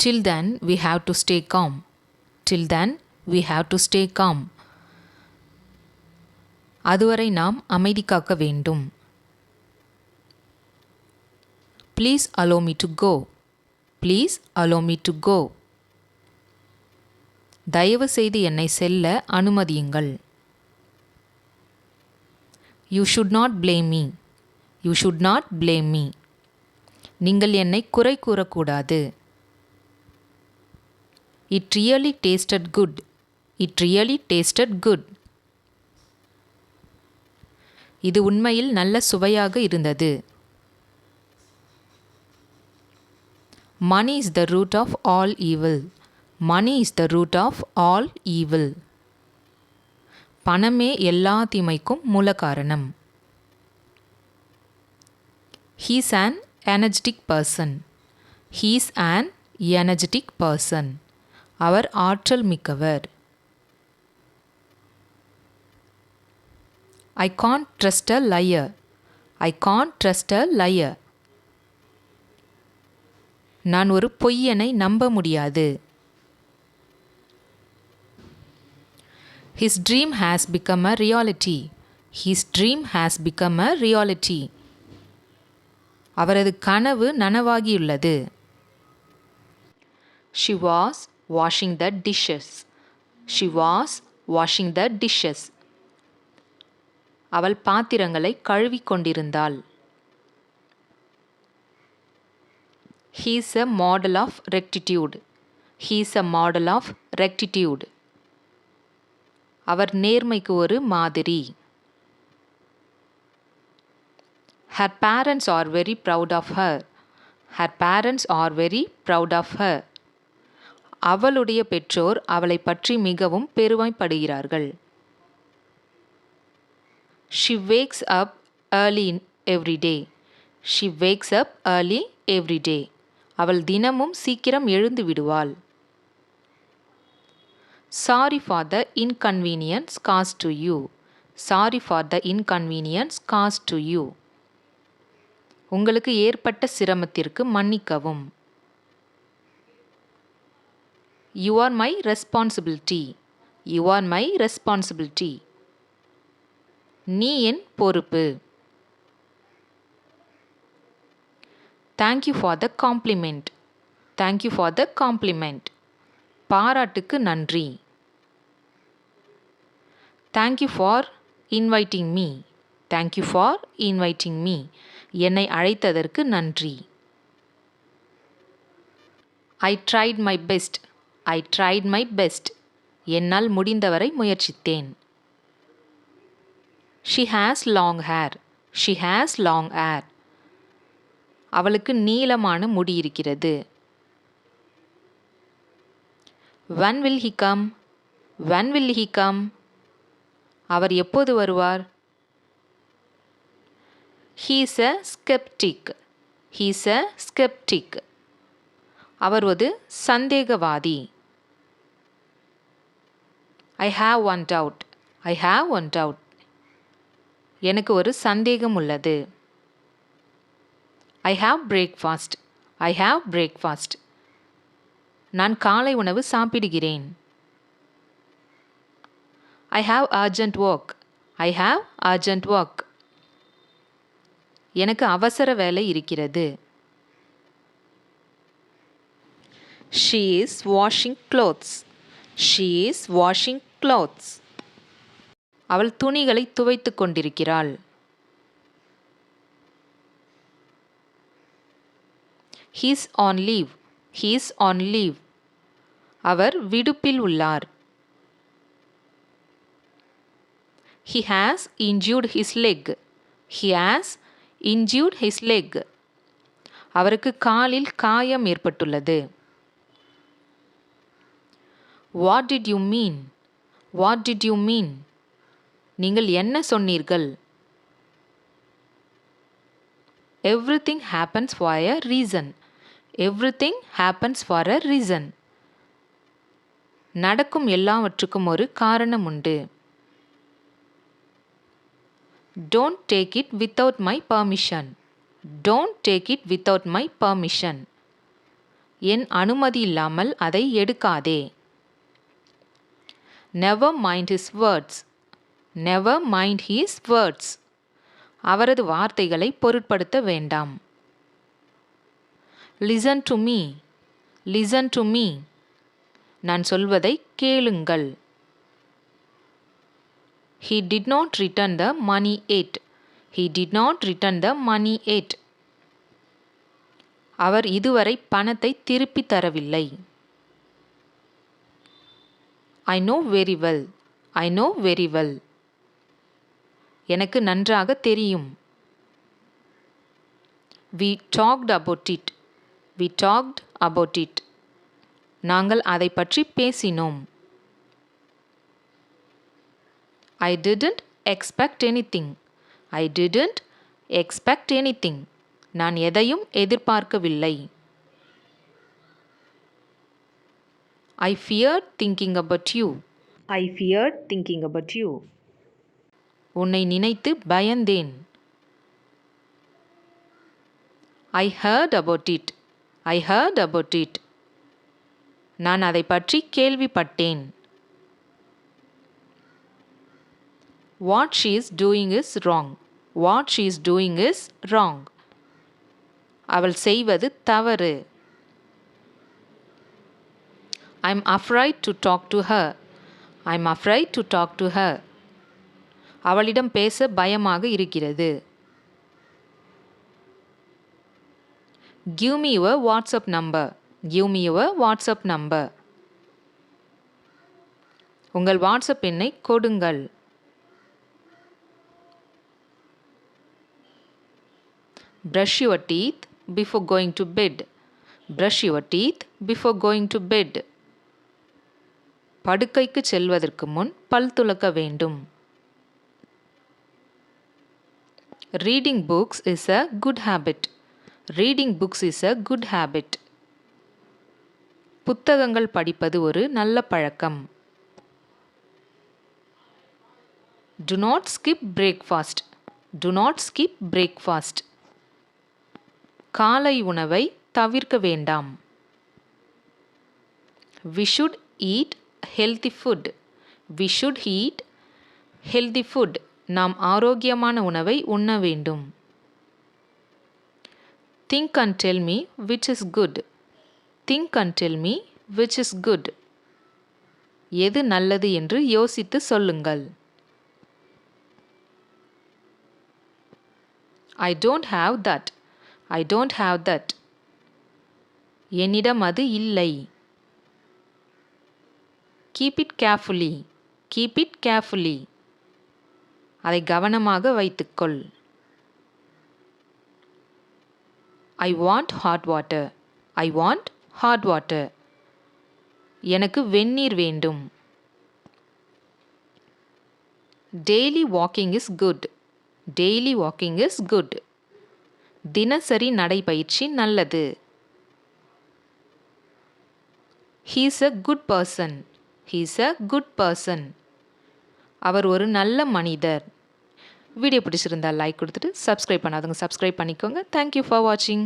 Till then, we have to stay calm. Till then, we have to stay calm. அதுவரை நாம் அமைதி காக்க வேண்டும். Please allow me to go. Please allow me to go. தயவு செய்து என்னை செல்ல அனுமதியுங்கள். You should not blame me. You should not blame me. நீங்கள் என்னை குறை கூறக்கூடாது. It really tasted good. It really tasted good. இது உண்மையில் நல்ல சுவையாக இருந்தது. Money is the root of all evil. Money is the root of all evil. பணமே எல்லா தீமைக்கும் மூல காரணம். He is an energetic person. He is an energetic person. அவர் ஆற்றல் மிக்கவர். I can't trust a liar. I can't trust a liar. நான் ஒரு பொய்யனை நம்ப முடியாது. His dream has become a reality. His dream has become a reality. அவரது கனவு நனவாகியுள்ளது. She was washing the dishes. She was washing the dishes. அவள் பாத்திரங்களை கழுவிக் கொண்டிருந்தாள். He is a model of rectitude. He is a model of rectitude. அவர் நேர்மைக்கு ஒரு மாதிரி. Her parents are very proud of her. Her parents are very proud of her. அவளுடைய பெற்றோர் அவளை பற்றி மிகவும் பெருமைப்படுகிறார்கள். She wakes up early every day. She wakes up early every day. அவள் தினமும் சீக்கிரம் எழுந்து விடுவாள். Sorry for the inconvenience caused to you. Sorry for the inconvenience caused to you. உங்களுக்கு ஏற்பட்ட சிரமத்திற்கு மன்னிக்கவும். You are my responsibility. You are my responsibility. நீ என் பொறுப்பு. Thank you for the compliment. Thank you for the compliment. பாராட்டுக்கு நன்றி. Thank you for inviting me. Thank you for inviting me. என்னை அழைத்ததற்கு நன்றி. I tried my best. I tried my best. என்னால் முடிந்தவரை முயற்சித்தேன். She has long hair. She has long hair. அவளுக்கு நீளமான முடி இருக்கிறது. When will he come? When will he come? அவர் எப்போது வருவார்? He is a skeptic. He is a skeptic. அவர் ஒரு சந்தேகவாதி. I have one doubt. I have one doubt. எனக்கு ஒரு சந்தேகம் உள்ளது. I have breakfast. I have breakfast. நான் காலை உணவு சாப்பிடுகிறேன். I have urgent work. I have urgent work. எனக்கு அவசர வேலை இருக்கிறது. She is washing clothes. She is washing clothes. அவள் துணிகளை துவைத்துக் கொண்டிருக்கிறாள். He is on leave. He is on leave. அவர் விடுப்பில் உள்ளார். He has injured his leg. He has injured his leg. அவருக்கு காலில் காயம் ஏற்பட்டுள்ளது. What did you mean? What did you mean? நீங்கள் என்ன சொன்னீர்கள்? Everything happens for a reason. Everything happens for a reason. நடக்கும் எல்லாவற்றுக்கும் ஒரு காரணம் உண்டு. Don't take it without my permission. Don't take it without my permission. என் அனுமதி இல்லாமல் அதை எடுக்காதே. Never mind his words. Never mind his words. அவரது வார்த்தைகளை பொருட்படுத்த வேண்டாம். Listen to me. Listen to me. நான் சொல்வதை கேளுங்கள். He did not return the money yet. He did not return the money yet. அவர் இதுவரை பணத்தை திருப்பி தரவில்லை. I know very well. I know very well. எனக்கு நன்றாக தெரியும். We talked about it. We talked about it. நாங்கள் அதை பற்றி பேசினோம். I didn't expect anything. I didn't expect anything. நான் எதையும் எதிர்பார்க்கவில்லை. I feared thinking about you. I feared thinking about you. உன்னை நினைத்து பயந்தேன். I heard about it. I heard about it. நான் அதை பற்றி கேள்விப்பட்டேன். What she is doing is wrong. What she is doing is wrong. அவள் செய்வது தவறு. I'm afraid to talk to her. I'm afraid to talk to her. அவளிடம் பேச பயமாக இருக்கிறது. Give me your WhatsApp number. Give me your WhatsApp number. உங்கள் WhatsApp எண்ணை கொடுங்கள். Brush your teeth before going to bed. Brush your teeth before going to bed. படுக்கைக்கு செல்வதற்கு முன் பல் துலக்க வேண்டும். Reading books is a good habit. Reading books is a good habit. புத்தகங்கள் படிப்பது ஒரு நல்ல பழக்கம். Do not skip breakfast. Do not skip breakfast. காலை உணவை தவிர்க்க வேண்டாம். We should eat healthy food. We should eat healthy food. நாம் ஆரோக்கியமான உணவை உண்ண வேண்டும். Think and tell me which is good. Think and tell me which is good. எது நல்லது என்று யோசித்து சொல்லுங்கள். I don't have that. I don't have that. என்னிடம் அது இல்லை. Keep it carefully. Keep it carefully. அதை கவனமாக வைத்துக்கொள். I want hot water. I want hot water. எனக்கு வெந்நீர் வேண்டும். Daily walking is good. Daily walking is good. தினசரி நடைபயிற்சி நல்லது. He is a good person. He is a good person. அவர் ஒரு நல்ல மனிதர். வீடியோ பிடிச்சிருந்தா லைக் கொடுத்துட்டு சப்ஸ்கிரைப் பண்ணாதவங்க சப்ஸ்கிரைப் பண்ணிக்கோங்க. தேங்க்யூ ஃபார் வாட்சிங்.